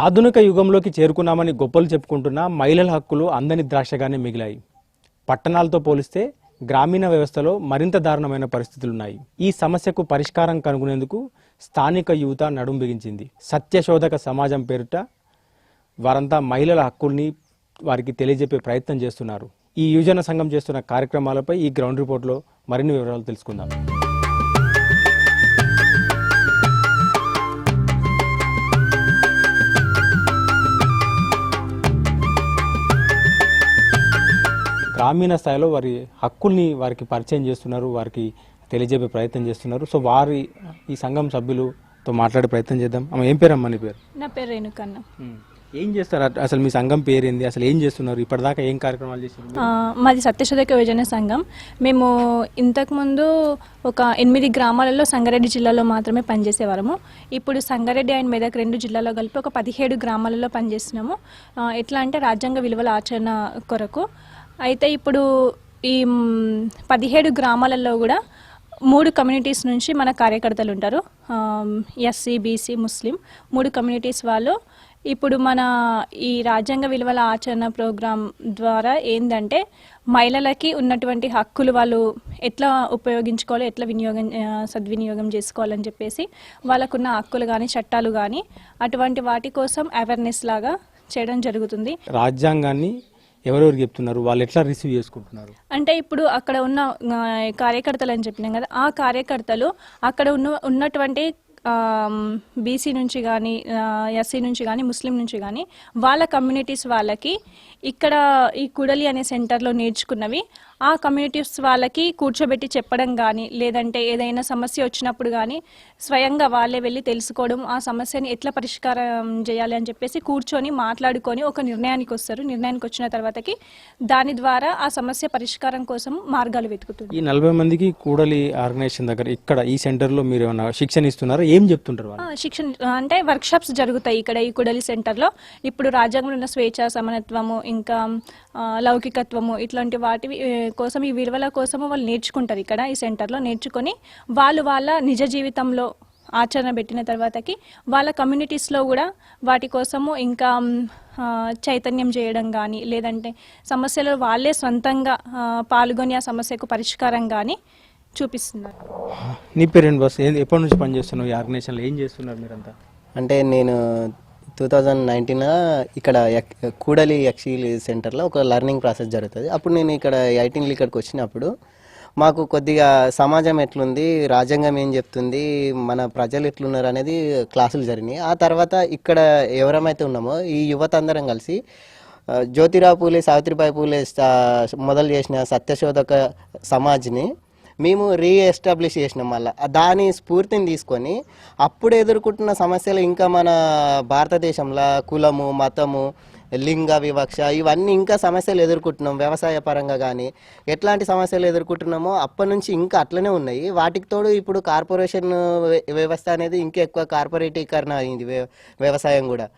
ఆధునిక యుగంలోకి చేరుకున్నామని గొప్పలు చెప్పుకుంటున్న మహిళల హక్కులు అందని ద్రాక్షగానే మిగిలాయి. పట్టణాలతో పోలిస్తే గ్రామీణ వ్యవస్థలో మరింత దారుణమైన పరిస్థితులున్నాయి. ఈ సమస్యకు పరిష్కారం కనుగొనేందుకు స్థానిక యువత నడుం బిగించింది. సత్యశోధక సమాజం పేరిట వారంతా మహిళల హక్కుల్ని వారికి తెలియజెప్పే ప్రయత్నం చేస్తున్నారు. ఈ యువజన సంఘం చేస్తున్న కార్యక్రమాలపై ఈ గ్రౌండ్ రిపోర్ట్లో మరిన్ని వివరాలు తెలుసుకుందాం. గ్రామీణ స్థాయిలో వారి హక్కుల్ని వారికి పరిచయం చేస్తున్నారు, వారికి తెలియజేపే ప్రయత్నం చేస్తున్నారు. సో వారి ఈ సంఘం సభ్యులతో మాట్లాడే ప్రయత్నం చేద్దాం. అమ్మ, ఏం పేరమ్మా నీ పేరు? నా పేరు రేణుకన్న. ఏం చేస్తారు అసలు? మీ సంఘం పేరేంది? అసలు ఏం చేస్తున్నారు? ఇప్పటిదాకా ఏం కార్యక్రమాలు చేస్తున్నారు? మాది సత్యశోధక యువజన సంఘం. మేము ఇంతకుముందు ఒక 8 గ్రామాలలో సంగారెడ్డి జిల్లాలో మాత్రమే పనిచేసేవారము. ఇప్పుడు సంగారెడ్డి అండ్ మెదక్ 2 జిల్లాలో కలిపి ఒక 17 గ్రామాలలో పనిచేస్తున్నాము. ఎట్లా అంటే రాజ్యాంగ విలువల ఆచరణ కొరకు. అయితే ఇప్పుడు ఈ 17 గ్రామాలలో కూడా 3 కమ్యూనిటీస్ నుంచి మన కార్యకర్తలు ఉంటారు. ఎస్సీ, బీసీ, ముస్లిం 3 కమ్యూనిటీస్ వాళ్ళు ఇప్పుడు మన ఈ రాజ్యాంగ విలువల ఆచరణ ప్రోగ్రాం ద్వారా ఏంటంటే మహిళలకి ఉన్నటువంటి హక్కులు వాళ్ళు ఎట్లా ఉపయోగించుకోవాలి, ఎట్లా సద్వినియోగం చేసుకోవాలని చెప్పేసి వాళ్ళకున్న హక్కులు కానీ చట్టాలు కానీ అటువంటి వాటి కోసం అవేర్నెస్ లాగా చేయడం జరుగుతుంది. రాజ్యాంగాన్ని ఎవరెవరు చెప్తున్నారు, వాళ్ళు ఎట్లా రిసీవ్ చేసుకుంటున్నారు అంటే ఇప్పుడు అక్కడ ఉన్న కార్యకర్తలు అని చెప్పినాం కదా, ఆ కార్యకర్తలు అక్కడ ఉన్నటువంటి బీసీ నుంచి కానీ, ఎస్సీ నుంచి కానీ, ముస్లిం నుంచి కానీ వాళ్ళ కమ్యూనిటీస్ వాళ్ళకి ఇక్కడ ఈ కుడలి అనే సెంటర్లో నేర్చుకున్నవి ఆ కమ్యూనిటీస్ వాళ్ళకి కూర్చోబెట్టి చెప్పడం కానీ, లేదంటే ఏదైనా సమస్య వచ్చినప్పుడు కానీ స్వయంగా వాళ్ళే వెళ్ళి తెలుసుకోవడం, ఆ సమస్యని ఎట్లా పరిష్కారం చేయాలి అని చెప్పేసి కూర్చొని మాట్లాడుకొని ఒక నిర్ణయానికి వస్తారు. నిర్ణయానికి వచ్చిన తర్వాతకి దాని ద్వారా ఆ సమస్య పరిష్కారం కోసం మార్గాలు వెతుకుతుంది. ఈ 40 మందికి కూడలి ఆర్గనైజేషన్ దగ్గర ఇక్కడ ఈ సెంటర్లో మీరు ఏమైనా శిక్షణ ఇస్తున్నారా? ఏం చెప్తుంటారు? శిక్షణ అంటే వర్క్ షాప్స్ జరుగుతాయి ఇక్కడ ఈ కుడలి సెంటర్లో. ఇప్పుడు రాజ్యాంగంలో ఉన్న స్వేచ్ఛ, సమానత్వము, ఇంకా లౌకికత్వము ఇట్లాంటి వాటి కోసం, ఈ విలువల కోసము వాళ్ళు నేర్చుకుంటారు ఇక్కడ ఈ సెంటర్లో. నేర్చుకొని వాళ్ళ నిజ జీవితంలో ఆచరణ పెట్టిన తర్వాతకి వాళ్ళ కమ్యూనిటీస్లో కూడా వాటి కోసము ఇంకా చైతన్యం చేయడం కానీ, లేదంటే సమస్యలో వాళ్ళే సొంతంగా పాల్గొని ఆ సమస్యకు పరిష్కారం కానీ చూపిస్తున్నారు. నీ పేరేంటి బస్? ఎప్పటి నుంచి పనిచేస్తున్నావు ఈ ఆర్గనైజేషన్లో? ఏం చేస్తున్నారు మీరంతా? అంటే నేను 2019 ఇక్కడ కూడలి యక్షి సెంటర్లో ఒక లెర్నింగ్ ప్రాసెస్ జరుగుతుంది. అప్పుడు నేను ఇక్కడ 18 ఇక్కడికి వచ్చినప్పుడు మాకు కొద్దిగా సమాజం ఎట్లుంది, రాజ్యాంగం ఏం చెప్తుంది, మన ప్రజలు ఎట్లున్నారు అనేది క్లాసులు జరిగినాయి. ఆ తర్వాత ఇక్కడ ఎవరమైతే ఉన్నామో ఈ యువత అందరం కలిసి జ్యోతిరావు పూలే, సావిత్రిబాయి పూలే మొదలు చేసిన సత్యశోధక సమాజ్ని మేము రీఎస్టాబ్లిష్ చేసినాం. మళ్ళీ దాని స్ఫూర్తిని తీసుకొని అప్పుడు ఎదుర్కొంటున్న సమస్యలు ఇంకా మన భారతదేశంలో కులము, మతము, లింగ వివక్ష ఇవన్నీ ఇంకా సమస్యలు ఎదుర్కొంటున్నాం. వ్యవసాయ పరంగా కానీ ఎట్లాంటి సమస్యలు ఎదుర్కొంటున్నామో అప్పటి నుంచి ఇంకా అట్లనే ఉన్నాయి. వాటికి తోడు ఇప్పుడు కార్పొరేషన్ వ్యవస్థ అనేది ఇంకా ఎక్కువ కార్పొరేటీకరణ అయింది వ్యవసాయం కూడా.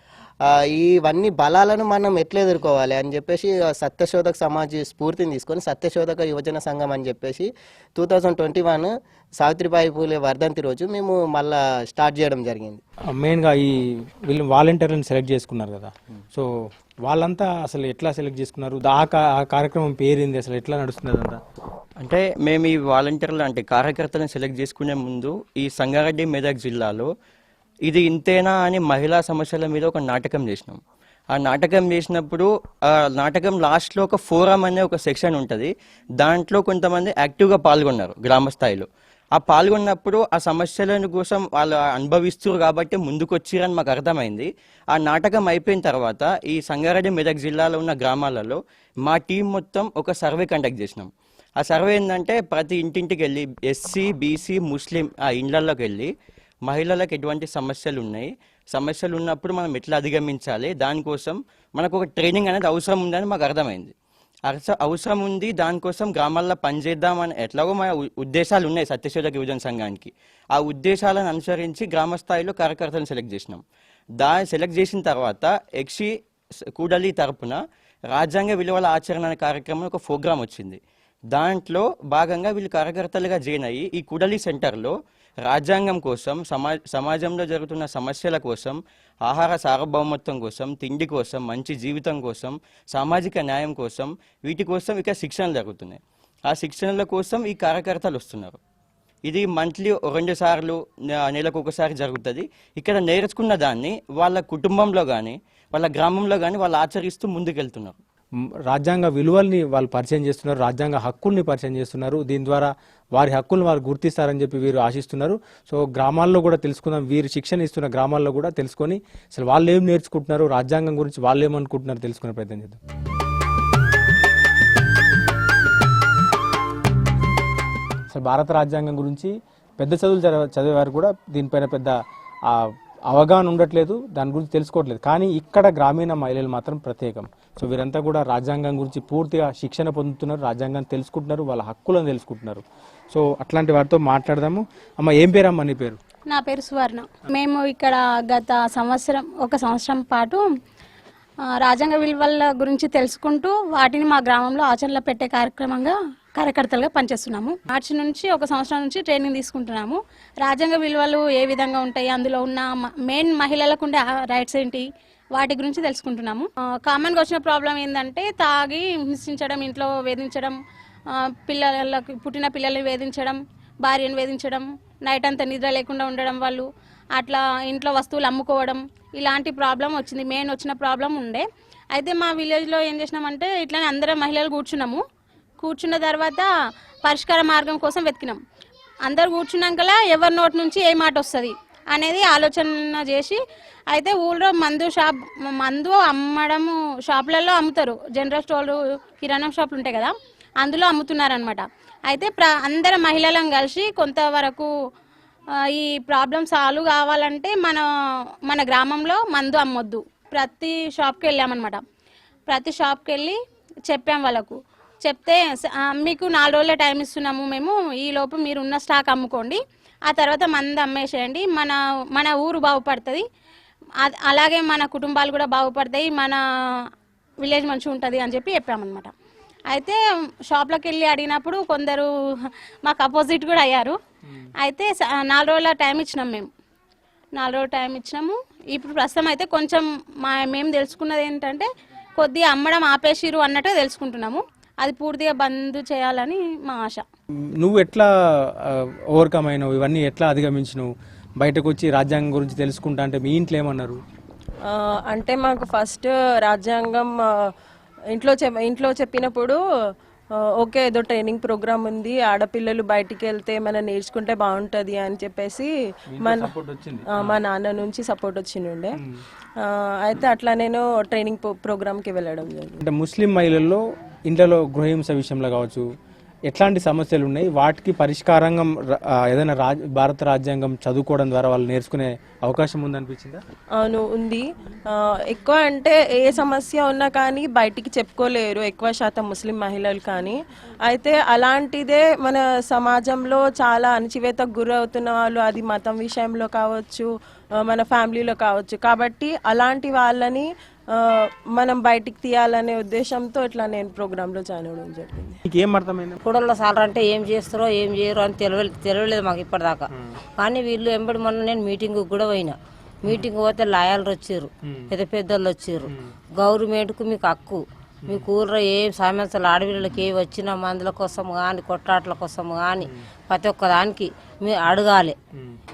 ఇవన్నీ బలాలను మనం ఎట్లా ఎదుర్కోవాలి అని చెప్పేసి సత్యశోధక సమాజ్ స్ఫూర్తిని తీసుకొని సత్యశోధక యువజన సంఘం అని చెప్పేసి 2021 సావిత్రిబాయి పూలే వర్ధంతి రోజు మేము మళ్ళా స్టార్ట్ చేయడం జరిగింది. మెయిన్గా ఈ వీళ్ళు వాలంటీర్లను సెలెక్ట్ చేసుకున్నారు కదా, సో వాళ్ళంతా అసలు ఎట్లా సెలెక్ట్ చేసుకున్నారు? ఆ కార్యక్రమం పేరేంది? అసలు ఎట్లా నడుస్తుంది అదంతా? అంటే మేము ఈ వాలంటీర్లు అంటే కార్యకర్తలను సెలెక్ట్ చేసుకునే ముందు ఈ సంగారెడ్డి మెదక్ జిల్లాలో ఇది ఇంతేనా అని మహిళా సమస్యల మీద ఒక నాటకం చేసినాం. ఆ నాటకం చేసినప్పుడు ఆ నాటకం లాస్ట్లో ఒక ఫోరం అనే ఒక సెక్షన్ ఉంటుంది. దాంట్లో కొంతమంది యాక్టివ్గా పాల్గొన్నారు గ్రామ స్థాయిలో. ఆ పాల్గొన్నప్పుడు ఆ సమస్యల కోసం వాళ్ళు అనుభవిస్తారు కాబట్టి ముందుకు వచ్చిరని మాకు అర్థమైంది. ఆ నాటకం అయిపోయిన తర్వాత ఈ సంగారెడ్డి మెదక్ జిల్లాలో ఉన్న గ్రామాలలో మా టీం మొత్తం ఒక సర్వే కండక్ట్ చేసినాం. ఆ సర్వే ఏంటంటే ప్రతి ఇంటింటికి వెళ్ళి ఎస్సీ, బీసీ, ముస్లిం ఆ ఇండ్లలోకి వెళ్ళి మహిళలకు ఎటువంటి సమస్యలు ఉన్నాయి, సమస్యలు ఉన్నప్పుడు మనం ఎట్లా అధిగమించాలి, దానికోసం మనకు ఒక ట్రైనింగ్ అనేది అవసరం ఉందని మాకు అర్థమైంది. అవసరం ఉంది, దానికోసం గ్రామాల్లో పనిచేద్దామని ఎట్లాగో మన ఉద్దేశాలు ఉన్నాయి సత్యశోధక యువజన సంఘానికి. ఆ ఉద్దేశాలను అనుసరించి గ్రామ స్థాయిలో కార్యకర్తలను సెలెక్ట్ చేసినాం. సెలెక్ట్ చేసిన తర్వాత యక్షి కూడలి తరపున రాజ్యాంగ విలువల ఆచరణ అనే కార్యక్రమం ఒక ప్రోగ్రాం వచ్చింది. దాంట్లో భాగంగా వీళ్ళు కార్యకర్తలుగా జాయిన్ అయ్యి ఈ కూడలి సెంటర్లో రాజ్యాంగం కోసం, సమాజంలో జరుగుతున్న సమస్యల కోసం, ఆహార సార్వభౌమత్వం కోసం, తిండి కోసం, మంచి జీవితం కోసం, సామాజిక న్యాయం కోసం, వీటి కోసం ఇక శిక్షణలు జరుగుతున్నాయి. ఆ శిక్షణల కోసం ఈ కార్యకర్తలు వస్తున్నారు. ఇది మంత్లీ 2 సార్లు, నెలకు ఒకసారి జరుగుతుంది. ఇక్కడ నేర్చుకున్న దాన్ని వాళ్ళ కుటుంబంలో కానీ, వాళ్ళ గ్రామంలో కానీ వాళ్ళు ఆచరిస్తూ ముందుకెళ్తున్నారు. రాజ్యాంగ విలువల్ని వాళ్ళు పరిచయం చేస్తున్నారు, రాజ్యాంగ హక్కుల్ని పరిచయం చేస్తున్నారు. దీని ద్వారా వారి హక్కులను వారు గుర్తిస్తారని చెప్పి వీరు ఆశిస్తున్నారు. సో గ్రామాల్లో కూడా తెలుసుకుందాం, వీరు శిక్షణ ఇస్తున్న గ్రామాల్లో కూడా తెలుసుకొని అసలు వాళ్ళు ఏం నేర్చుకుంటున్నారు, రాజ్యాంగం గురించి వాళ్ళు ఏమనుకుంటున్నారు తెలుసుకునే ప్రయత్నం చేద్దాం. అసలు భారత రాజ్యాంగం గురించి పెద్ద చదువులు చదివేవారు కూడా దీనిపైన పెద్ద అవగాహన ఉండట్లేదు, దాని గురించి తెలుసుకోవట్లేదు. కానీ ఇక్కడ గ్రామీణ మహిళలు మాత్రం ప్రత్యేకం. సో వీరంతా కూడా రాజ్యాంగం గురించి పూర్తిగా శిక్షణ పొందుతున్నారు, రాజ్యాంగాన్ని తెలుసుకుంటున్నారు, వాళ్ళ హక్కులను తెలుసుకుంటున్నారు. సో అట్లాంటి వారితో మాట్లాడదాము. అమ్మ, ఏం పేరమ్మా నీ పేరు? నా పేరు సువర్ణ. మేము ఇక్కడ గత ఒక సంవత్సరం పాటు రాజ్యాంగ విలువల గురించి తెలుసుకుంటూ వాటిని మా గ్రామంలో ఆచరణలో పెట్టే కార్యకర్తలుగా పనిచేస్తున్నాము. మార్చి నుంచి ఒక సంవత్సరం నుంచి ట్రైనింగ్ తీసుకుంటున్నాము. రాజ్యాంగ విలువలు ఏ విధంగా ఉంటాయి, అందులో ఉన్న మెయిన్ మహిళలకు ఉండే రైట్స్ ఏంటి, వాటి గురించి తెలుసుకుంటున్నాము. కామన్గా వచ్చిన ప్రాబ్లం ఏంటంటే తాగి హింసించడం, ఇంట్లో వేధించడం, పుట్టిన పిల్లల్ని వేధించడం, భార్యను వేధించడం, నైట్ అంతా నిద్ర లేకుండా ఉండడం, వాళ్ళు అట్లా ఇంట్లో వస్తువులు అమ్ముకోవడం, ఇలాంటి ప్రాబ్లం వచ్చింది. మెయిన్ వచ్చిన ప్రాబ్లం ఉండే. అయితే మా విలేజ్లో ఏం చేసినామంటే ఇట్లానే అందరం మహిళలు కూర్చున్న తర్వాత పరిష్కార మార్గం కోసం వెతికినాం. అందరు కూర్చున్నాకలా ఎవరి నోటి నుంచి ఏ మాట వస్తుంది అనేది ఆలోచన చేసి, అయితే ఊళ్ళో మందు అమ్మడము షాపులలో అమ్ముతారు, జనరల్ స్టోర్లు, కిరాణా షాపులు ఉంటాయి కదా, అందులో అమ్ముతున్నారనమాట. అయితే అందరం మహిళలను కలిసి కొంతవరకు ఈ ప్రాబ్లం సాల్వ్ కావాలంటే మన గ్రామంలో మందు అమ్మొద్దు, ప్రతి షాప్కి వెళ్ళామన్నమాట. ప్రతి షాప్కి వెళ్ళి చెప్పాం వాళ్ళకు. చెప్తే మీకు 4 రోజుల టైం ఇస్తున్నాము మేము, ఈ లోపు మీరు ఉన్న స్టాక్ అమ్ముకోండి, ఆ తర్వాత మందు అమ్మేసేయండి, మన ఊరు బాగుపడుతుంది, అలాగే మన కుటుంబాలు కూడా బాగుపడతాయి, మన విలేజ్ మంచిగా ఉంటుంది అని చెప్పి చెప్పామన్నమాట. అయితే షాప్లోకి వెళ్ళి అడిగినప్పుడు కొందరు మాకు అపోజిట్ కూడా అయ్యారు. అయితే 4 రోజుల టైం ఇచ్చినాం మేము. 4 రోజుల టైం ఇచ్చినాము. ఇప్పుడు ప్రస్తుతం అయితే కొంచెం మేము తెలుసుకున్నది ఏంటంటే కొద్దిగా అమ్మడం ఆపేసిరు అన్నట్టు తెలుసుకుంటున్నాము. అది పూర్తిగా బంద్ చేయాలని మా ఆశ. నువ్వు ఎట్లా ఓవర్కమ్ అయినావు, ఇవన్నీ ఎట్లా అధిగమించినావు, బయటకు వచ్చి రాజ్యాంగం గురించి తెలుసుకుంటా అంటే మీ ఇంట్లో ఏమన్నారు? అంటే మాకు ఫస్ట్ రాజ్యాంగం ఇంట్లో చెప్పినప్పుడు ఓకే ఏదో ట్రైనింగ్ ప్రోగ్రామ్ ఉంది, ఆడపిల్లలు బయటికి వెళ్తే మనం నేర్చుకుంటే బాగుంటుంది అని చెప్పేసి మా నాన్న నుంచి సపోర్ట్ వచ్చిండే. అయితే అట్లా నేను ట్రైనింగ్ ప్రోగ్రామ్కి వెళ్ళడం జరిగింది. అంటే ముస్లిం మహిళల్లో ఇంట్లో గృహహింస విషయంలో కావచ్చు, ఎట్లాంటి సమస్యలు ఉన్నాయి, వాటికి పరిష్కారంగా ఏదైనా భారత రాజ్యాంగం చదువుకోవడం ద్వారా వాళ్ళు నేర్చుకునే అవకాశం ఉందనిపించిందా? అవును, ఉంది. ఎక్కువ అంటే ఏ సమస్య ఉన్నా కానీ బయటికి చెప్పుకోలేరు ఎక్కువ శాతం ముస్లిం మహిళలు. కానీ అయితే అలాంటిదే మన సమాజంలో చాలా అణచివేతకు గురవుతున్న వాళ్ళు, అది మతం విషయంలో కావచ్చు, మన ఫ్యామిలీలో కావచ్చు. కాబట్టి అలాంటి వాళ్ళని మనం బయటికి తీయాలనే ఉద్దేశంతో ఇట్లా నేను ప్రోగ్రాంలో జాయిన్ అవ్వడం జరిగింది. కూడళ్ళ సాలర్ అంటే ఏం చేస్తారో ఏం చేయరో అని తెలియలేదు మాకు ఇప్పటిదాకా. కానీ వీళ్ళు ఎంబడి మొన్న నేను మీటింగ్ కూడా పోయినా. మీటింగ్ పోతే లాయర్లు వచ్చారు, పెద్దోళ్ళు వచ్చారు. గవర్నమెంట్కు మీకు హక్కు, మీ ఊళ్ళో ఏ సమస్యలు ఆడపిల్లలకి ఏ వచ్చినా మందుల కోసం కానీ కొట్లాటల కోసం కానీ ప్రతి ఒక్క దానికి మీరు అడగాలి.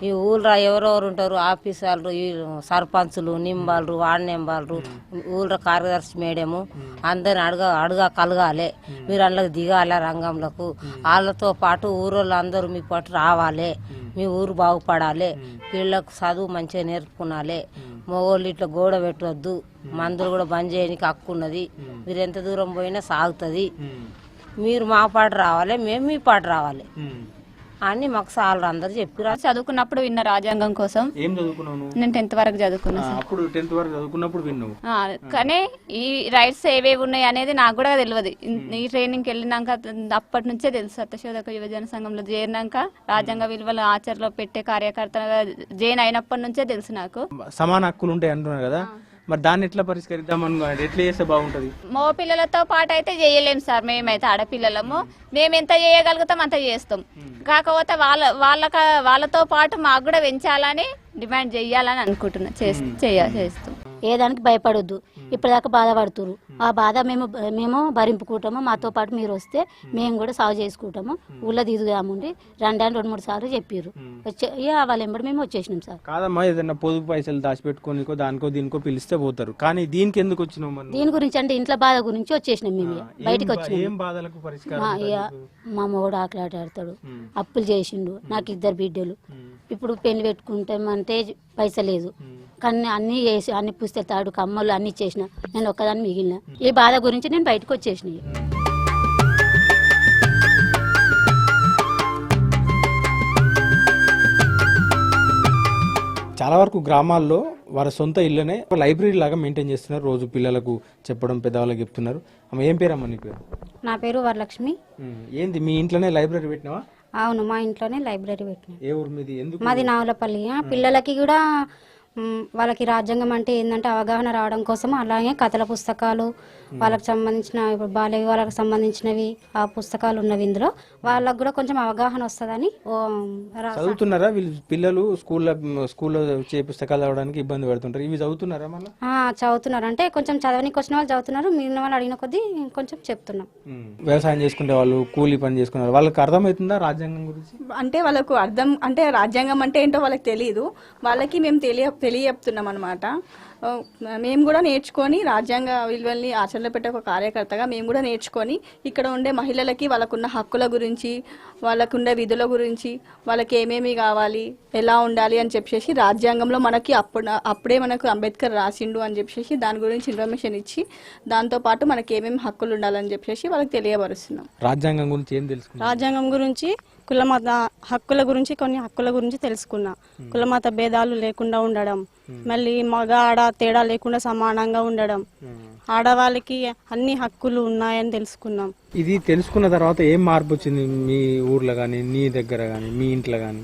ఈ ఊళ్ళో ఎవరెవరు ఉంటారు, ఆఫీసర్లు, ఈ సర్పంచులు, నింబాలు, వార్డు నెంబర్లు, ఊళ్ళో కార్యదర్శి మేడము, అందరిని కలగాలి. మీరు అందులోకి దిగాలి రంగంలోకి. వాళ్ళతో పాటు ఊరోళ్ళు అందరూ మీ పాటు రావాలి. మీ ఊరు బాగుపడాలి, పిల్లలకు చదువు మంచిగా నేర్పుకునాలి, మగోళ్ళు ఇట్లా గోడ పెట్టవద్దు, మందులు కూడా బంద్ చేయడానికి హక్కు ఉన్నది, మీరు ఎంత దూరం పోయినా సాగుతుంది, మీరు మా పాట రావాలి, మేము మీ పాట రావాలి అని మాకు సార్లు అందరు చెప్పారు. చదువుకున్నప్పుడు విన్న రాజ్యాంగం కోసం. ఏం చదువుకున్నావు? నేను 10th వరకు చదువుకున్నాను. అప్పుడు 10th వరకు చదువుకున్నప్పుడు విన్నావు. కానీ ఈ రైట్స్ ఏవేవి ఉన్నాయి అనేది నాకు కూడా తెలియదు. ఈ ట్రైనింగ్కి వెళ్ళినాక అప్పటి నుంచే తెలుసు. సత్యశోధక యువజన సంఘంలో చేరినాక రాజ్యాంగ విలువలు ఆచరణలో పెట్టే కార్యకర్తగా జాయిన్ అయినప్పటి నుంచే తెలుసు నాకు. సమాన హక్కులు ఉంటాయి అంటున్నారు కదా, మరి దాన్ని ఎట్లా పరిష్కరిద్దాం ఎట్లా చేస్తే బాగుంటుంది? మగ పిల్లలతో పాటు అయితే చేయలేం సార్. మేమైతే ఆడపిల్లలము, మేము ఎంత చేయగలుగుతాం అంత చేస్తాం. కాకపోతే వాళ్ళతో పాటు మాకు కూడా పెంచాలని డిమాండ్ చేయాలని అనుకుంటున్నా. చేస్తాం. ఏ దానికి భయపడొద్దు. ఇప్పటిదాకా బాధపడుతురు, ఆ బాధ మేము భరింపుకుంటాము. మాతో పాటు మీరు వస్తే మేము కూడా సాగు చేసుకుంటాము. ఊళ్ళో దిగుదాముండి రండి అని 2-3 సార్లు చెప్పారు. వాళ్ళ ఎంబడి మేము వచ్చేసినాం సార్. కాదమ్మా, ఏదైనా పొదుపు పైసలు దాచిపెట్టుకోనికో దానికో దీనికో పిలిస్తే పోతారు, కానీ దీనికి ఎందుకు వచ్చినాం? దీని గురించి అంటే ఇంట్లో బాధ గురించి వచ్చేసినాం. మేము బయటకు వచ్చినాం. ఏం బాధలకు పరిష్కారం? మా మొగుడు ఆటలాడతాడు, అప్పులు చేసిండు, నాకు 2 బిడ్డలు. ఇప్పుడు పెళ్లి పెట్టుకుంటామంటే పైస లేదు, కానీ అన్ని చేసి అన్ని పుస్తకాలు కమ్మలు అన్ని ఇచ్చేసిన, నేను ఒక్కదాన్ని మిగిలిన. ఈ బాధ గురించి నేను బయటకు వచ్చేసిన. చాలా వరకు గ్రామాల్లో వారి సొంత ఇళ్ళనే లైబ్రరీ లాగా మెయింటైన్ చేస్తున్నారు. రోజు పిల్లలకు చెప్పడం, పెద్దవాళ్ళకి చెప్తున్నారు. అమ్మ, ఏం పేరమ్మా నీ పేరు? నా పేరు వరలక్ష్మి. ఏంది మీ ఇంట్లోనే లైబ్రరీ పెట్టినావా? అవును, మా ఇంట్లోనే లైబ్రరీ పెట్టినా. ఏ ఊరు మీది? ఎందుకు? మాది నావలపల్లి. పిల్లలకి కూడా వాళ్ళకి రాజ్యాంగం అంటే ఏంటంటే అవగాహన రావడం కోసం, అలాగే కథల పుస్తకాలు, వాళ్ళకి సంబంధించిన ఇప్పుడు బాల్య వివాహాలకు సంబంధించినవి ఆ పుస్తకాలు ఉన్నవి ఇందులో. వాళ్ళకు కూడా కొంచెం అవగాహన వస్తుందని. చదువుతున్నారా వీళ్ళు పిల్లలు? స్కూల్లో వచ్చే పుస్తకాలు చదవడానికి ఇబ్బంది పడుతుంటారు, ఇవి చదువుతున్నారా? మళ్ళీ చదువుతున్నారు. అంటే కొంచెం చదవనికి వచ్చిన వాళ్ళు చదువుతున్నారు, మిగిలిన వాళ్ళు అడిగిన కొద్దీ కొంచెం చెప్తున్నాం. వ్యవసాయం చేసుకునే వాళ్ళు, కూలీ పని చేసుకునే వాళ్ళకి అర్థమవుతుందా రాజ్యాంగం గురించి? అంటే వాళ్ళకు అర్థం, అంటే రాజ్యాంగం అంటే ఏంటో వాళ్ళకి తెలియదు. వాళ్ళకి మేము తెలియచెప్తున్నాం అనమాట. మేము కూడా నేర్చుకొని రాజ్యాంగ విలువల్ని ఆచరణలో పెట్టే ఒక కార్యకర్తగా మేము కూడా నేర్చుకొని ఇక్కడ ఉండే మహిళలకి వాళ్ళకున్న హక్కుల గురించి, వాళ్ళకుండే విధుల గురించి, వాళ్ళకి ఏమేమి కావాలి, ఎలా ఉండాలి అని చెప్పేసి రాజ్యాంగంలో మనకి అప్పుడే మనకు అంబేద్కర్ రాసిండు అని చెప్పేసి దాని గురించి ఇన్ఫర్మేషన్ ఇచ్చి, దాంతోపాటు మనకి ఏమేమి హక్కులు ఉండాలని చెప్పేసి వాళ్ళకి తెలియపరుస్తున్నాం. రాజ్యాంగం గురించి ఏం తెలుసుకున్నాం? రాజ్యాంగం గురించి కులమత హక్కుల గురించి, కొన్ని హక్కుల గురించి తెలుసుకున్నా. కులమత భేదాలు లేకుండా ఉండడం, మళ్ళీ మగ ఆడ తేడా లేకుండా సమానంగా ఉండడం, ఆడవాళ్ళకి అన్ని హక్కులు ఉన్నాయని తెలుసుకున్నాం. ఇది తెలుసుకున్న తర్వాత ఏం మార్పు వచ్చింది మీ ఊర్లో కానీ, నీ దగ్గర కానీ, మీ ఇంట్లో కానీ?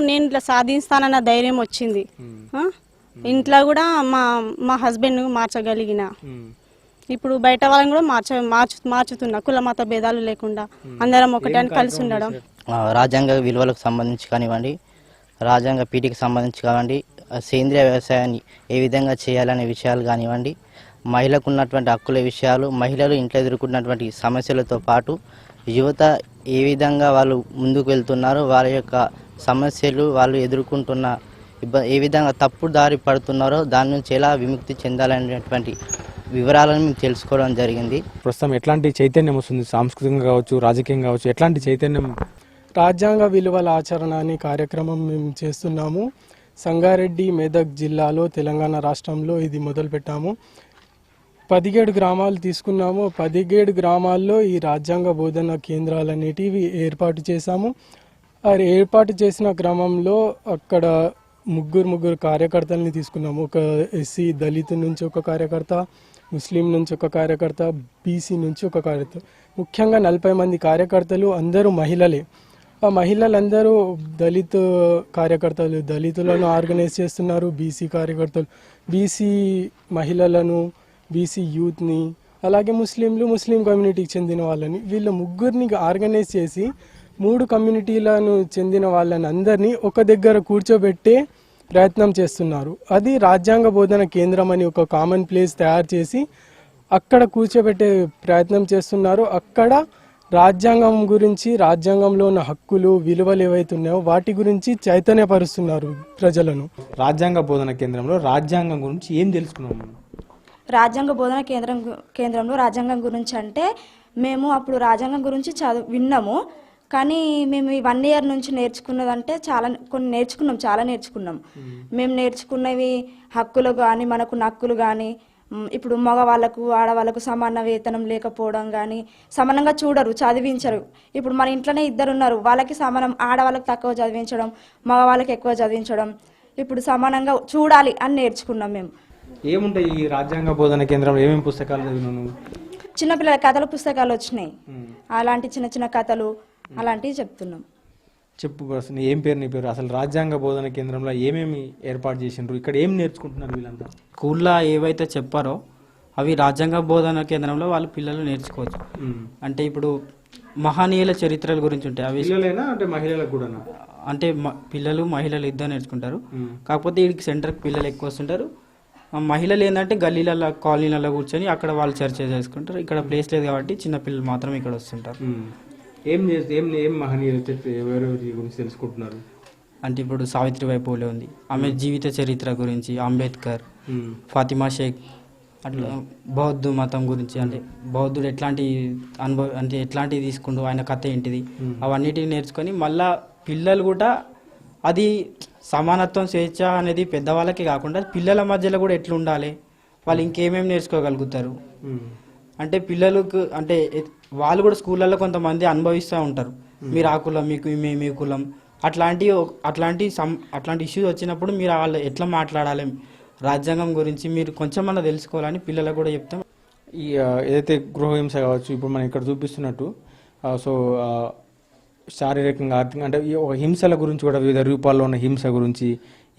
నేను ఇట్లా సాధిస్తానన్న ధైర్యం వచ్చింది. ఇంట్లో కూడా మా హస్బెండ్ మార్చగలిగిన. ఇప్పుడు బయట వాళ్ళని కూడా మార్చుతున్నా. కుల మత భేదాలు లేకుండా అందరం ఒకటే అని కలిసి ఉండడం. రాజ్యాంగ విలువలకు సంబంధించి కానివ్వండి, రాజ్యాంగ పీఠికి సంబంధించి కానివ్వండి, సేంద్రియ వ్యవసాయాన్ని ఏ విధంగా చేయాలనే విషయాలు కానివ్వండి, మహిళకు ఉన్నటువంటి హక్కుల విషయాలు, మహిళలు ఇంట్లో ఎదుర్కొన్నటువంటి సమస్యలతో పాటు యువత ఏ విధంగా వాళ్ళు ముందుకు వెళ్తున్నారు, వాళ్ళ యొక్క సమస్యలు, వాళ్ళు ఎదుర్కొంటున్న ఏ విధంగా తప్పుడు దారి పడుతున్నారో దాని నుంచి ఎలా విముక్తి చెందాలనేటువంటి వివరాలను మేము తెలుసుకోవడం జరిగింది. ప్రస్తుతం ఎట్లాంటి చైతన్యం వస్తుంది? సాంస్కృతికంగా కావచ్చు, రాజకీయంగా కావచ్చు, ఎట్లాంటి చైతన్యం? రాజ్యాంగ విలువల ఆచరణ అనే కార్యక్రమం మేము చేస్తున్నాము. సంగారెడ్డి, మెదక్ జిల్లాలో, తెలంగాణ రాష్ట్రంలో ఇది మొదలుపెట్టాము. 17 గ్రామాలు తీసుకున్నాము. 17 గ్రామాల్లో ఈ రాజ్యాంగ బోధన కేంద్రాలు అనేటివి ఏర్పాటు చేశాము. అది ఏర్పాటు చేసిన క్రమంలో అక్కడ ముగ్గురు కార్యకర్తల్ని తీసుకున్నాము. ఒక ఎస్సీ దళితు నుంచి ఒక కార్యకర్త, ముస్లిం నుంచి ఒక కార్యకర్త, బీసీ నుంచి ఒక కార్యకర్త. ముఖ్యంగా 40 మంది కార్యకర్తలు అందరూ మహిళలే. ఆ మహిళలందరూ దళిత కార్యకర్తలు దళితులను ఆర్గనైజ్ చేస్తున్నారు, బీసీ కార్యకర్తలు బీసీ మహిళలను, బీసీ యూత్ని, అలాగే ముస్లిం కమ్యూనిటీకి చెందిన వాళ్ళని, వీళ్ళ ముగ్గురిని ఆర్గనైజ్ చేసి 3 కమ్యూనిటీలను చెందిన వాళ్ళని అందరినీ ఒక దగ్గర కూర్చోబెట్టే ప్రయత్నం చేస్తున్నారు. అది రాజ్యాంగ బోధన కేంద్రం అని ఒక కామన్ ప్లేస్ తయారు చేసి అక్కడ కూర్చోబెట్టే ప్రయత్నం చేస్తున్నారు. అక్కడ రాజ్యాంగం గురించి, రాజ్యాంగంలో ఉన్న హక్కులు, విలువలు ఏవైతే ఉన్నాయో వాటి గురించి చైతన్యపరుస్తున్నారు ప్రజలను. రాజ్యాంగ బోధన కేంద్రంలో రాజ్యాంగం గురించి ఏం తెలుసుకున్నాము? రాజ్యాంగ బోధన కేంద్రంలో రాజ్యాంగం గురించి అంటే మేము అప్పుడు రాజ్యాంగం గురించి విన్నాము. కానీ మేము ఈ 1 year నుంచి నేర్చుకున్నదంటే చాలా నేర్చుకున్నాం. మేము నేర్చుకున్నవి హక్కులు కానీ, మనకు హక్కులు కానీ, ఇప్పుడు మగవాళ్ళకు ఆడవాళ్ళకు సమాన వేతనం లేకపోవడం కానీ, సమానంగా చూడరు, చదివించరు. ఇప్పుడు మన ఇంట్లోనే 2 ఉన్నారు, వాళ్ళకి సమానం, ఆడవాళ్ళకి తక్కువ చదివించడం, మగవాళ్ళకి ఎక్కువ చదివించడం, ఇప్పుడు సమానంగా చూడాలి అని నేర్చుకున్నాం. మేము ఏముంటాయి ఈ రాజ్యాంగ బోధన కేంద్రంలో? ఏమేమి పుస్తకాలు చదివినాను? చిన్నపిల్లల కథల పుస్తకాలు వచ్చినాయి, అలాంటి చిన్న చిన్న కథలు అలాంటివి చెప్తున్నాం. చెప్పు అసలు ఏం పేరు నీ పేరు, అసలు రాజ్యాంగ బోధన కేంద్రంలో ఏమేమి ఏర్పాటు చేసిండ్రు, ఇక్కడ ఏం నేర్చుకుంటున్నారు వీళ్ళంతా? స్కూల్లో ఏవైతే చెప్పారో అవి రాజ్యాంగ బోధన కేంద్రంలో వాళ్ళు పిల్లలు నేర్చుకోవచ్చు. అంటే ఇప్పుడు మహనీయుల చరిత్రల గురించి ఉంటాయి. అవి పిల్లలేనా అంటే మహిళలకు కూడా? అంటే పిల్లలు మహిళలు ఇద్దరు నేర్చుకుంటారు. కాకపోతే వీడికి సెంటర్కి పిల్లలు ఎక్కువ వస్తుంటారు. మహిళలు ఏంటంటే గల్లీలలో కాలనీలలో కూర్చొని అక్కడ వాళ్ళు చర్చ చేసుకుంటారు. ఇక్కడ ప్లేస్ లేదు కాబట్టి చిన్న పిల్లలు మాత్రం ఇక్కడ వస్తుంటారు. ఏం చేస్తే ఏం మహనీయుల ఎవరెవరి గురించి తెలుసుకుంటున్నారు? అంటే ఇప్పుడు సావిత్రిబాయి పూలే ఉంది, ఆమె జీవిత చరిత్ర గురించి, అంబేద్కర్, ఫాతిమా షేక్, అట్లా బౌద్ధ మతం గురించి, అంటే బౌద్ధుడు ఎట్లాంటి అనుభవం అంటే ఎట్లాంటివి తీసుకుంటూ ఆయన కథ ఏంటిది అవన్నిటిని నేర్చుకొని మళ్ళా పిల్లలు కూడా అది సమానత్వం స్వేచ్ఛ అనేది పెద్దవాళ్ళకి కాకుండా పిల్లల మధ్యలో కూడా ఎట్లా ఉండాలి, వాళ్ళు ఇంకేమేమి నేర్చుకోగలుగుతారు. అంటే పిల్లలకు అంటే వాళ్ళు కూడా స్కూళ్ళల్లో కొంతమంది అనుభవిస్తూ ఉంటారు, మీరు ఆ కులం మీకు మీ కులం అట్లాంటి ఇష్యూస్ వచ్చినప్పుడు మీరు వాళ్ళు ఎట్లా మాట్లాడాలి రాజ్యాంగం గురించి మీరు కొంచెమన్నా తెలుసుకోవాలని పిల్లలకు కూడా చెప్తాం. ఈ ఏదైతే గృహహింస కావచ్చు, ఇప్పుడు మనం ఇక్కడ చూపిస్తున్నట్టు సో శారీరకంగా ఆర్థికంగా అంటే ఈ ఒక హింసల గురించి కూడా వివిధ రూపాల్లో ఉన్న హింస గురించి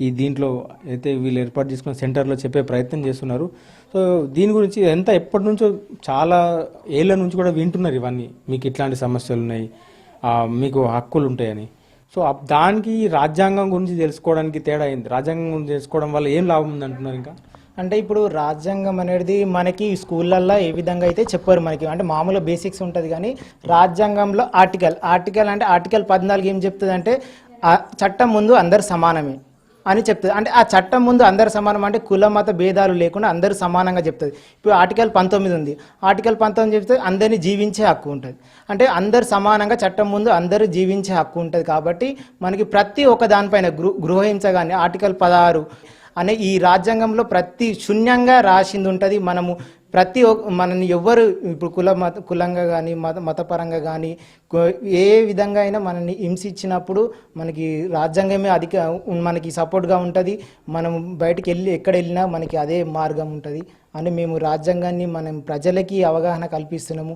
ఈ దీంట్లో అయితే వీళ్ళు ఏర్పాటు చేసుకున్న సెంటర్లో చెప్పే ప్రయత్నం చేస్తున్నారు. సో దీని గురించి ఎప్పటి నుంచో చాలా ఏళ్ళ నుంచి కూడా వింటున్నారు ఇవన్నీ, మీకు ఇట్లాంటి సమస్యలు ఉన్నాయి, మీకు హక్కులు ఉంటాయని. సో దానికి రాజ్యాంగం గురించి తెలుసుకోవడానికి తేడా అయింది. రాజ్యాంగం గురించి తెలుసుకోవడం వల్ల ఏం లాభం ఉంది అంటున్నారు? ఇంకా అంటే ఇప్పుడు రాజ్యాంగం అనేది మనకి స్కూళ్ళల్లో ఏ విధంగా అయితే చెప్పారు మనకి, అంటే మామూలు బేసిక్స్ ఉంటుంది. కానీ రాజ్యాంగంలో ఆర్టికల్ అంటే ఆర్టికల్ 14 ఏం చెప్తుంది అంటే చట్టం ముందు అందరు సమానమే అని చెప్తుంది. అంటే ఆ చట్టం ముందు అందరు సమానం అంటే కుల మత భేదాలు లేకుండా అందరూ సమానంగా చెప్తుంది. ఇప్పుడు ఆర్టికల్ 19 ఉంది, ఆర్టికల్ 19 చెప్తే అందరినీ జీవించే హక్కు ఉంటుంది. అంటే అందరు సమానంగా చట్టం ముందు అందరూ జీవించే హక్కు ఉంటుంది. కాబట్టి మనకి ప్రతి ఒక్క దానిపైన గృహహింస కానీ ఆర్టికల్ 16 అనే ఈ రాజ్యాంగంలో ప్రతి శూన్యంగా రాసింది ఉంటుంది. మనము మనని ఎవ్వరు ఇప్పుడు కులంగా కానీ మతపరంగా కానీ ఏ విధంగా అయినా మనని హింసించినప్పుడు మనకి రాజ్యాంగమే మనకి సపోర్ట్గా ఉంటుంది. మనం బయటికి ఎక్కడ వెళ్ళినా మనకి అదే మార్గం ఉంటుంది అని మేము రాజ్యాంగాన్ని మనం ప్రజలకి అవగాహన కల్పిస్తున్నాము.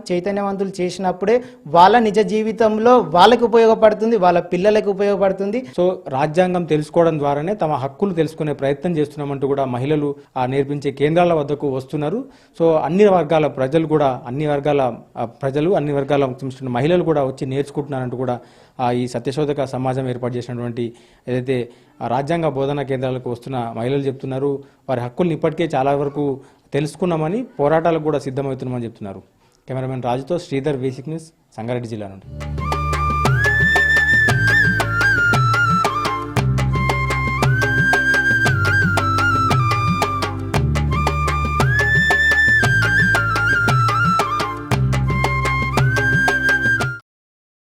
చైతన్యవంతులు చేసినప్పుడే వాళ్ళ నిజ జీవితంలో వాళ్ళకి ఉపయోగపడుతుంది, వాళ్ళ పిల్లలకు ఉపయోగపడుతుంది. సో రాజ్యాంగం తెలుసుకోవడం ద్వారానే తమ హక్కులు తెలుసుకునే ప్రయత్నం చేస్తున్నామంటూ కూడా మహిళలు నేర్పించే కేంద్రాల వద్దకు వస్తున్నారు. సో అన్ని వర్గాల మహిళలు కూడా వచ్చి నేర్చుకుంటున్నారంటూ కూడా ఈ సత్యశోధక సమాజం ఏర్పాటు చేసినటువంటి ఏదైతే రాజ్యాంగ బోధనా కేంద్రాలకు వస్తున్న మహిళలు చెప్తున్నారు. వారి హక్కుల్ని ఇప్పటికే చాలా వరకు తెలుసుకున్నామని, పోరాటాలకు కూడా సిద్ధమవుతున్నామని చెప్తున్నారు. కెమెరామెన్ రాజుతో శ్రీధర్, బేసిక్ న్యూస్, సంగారెడ్డి జిల్లా నుండి.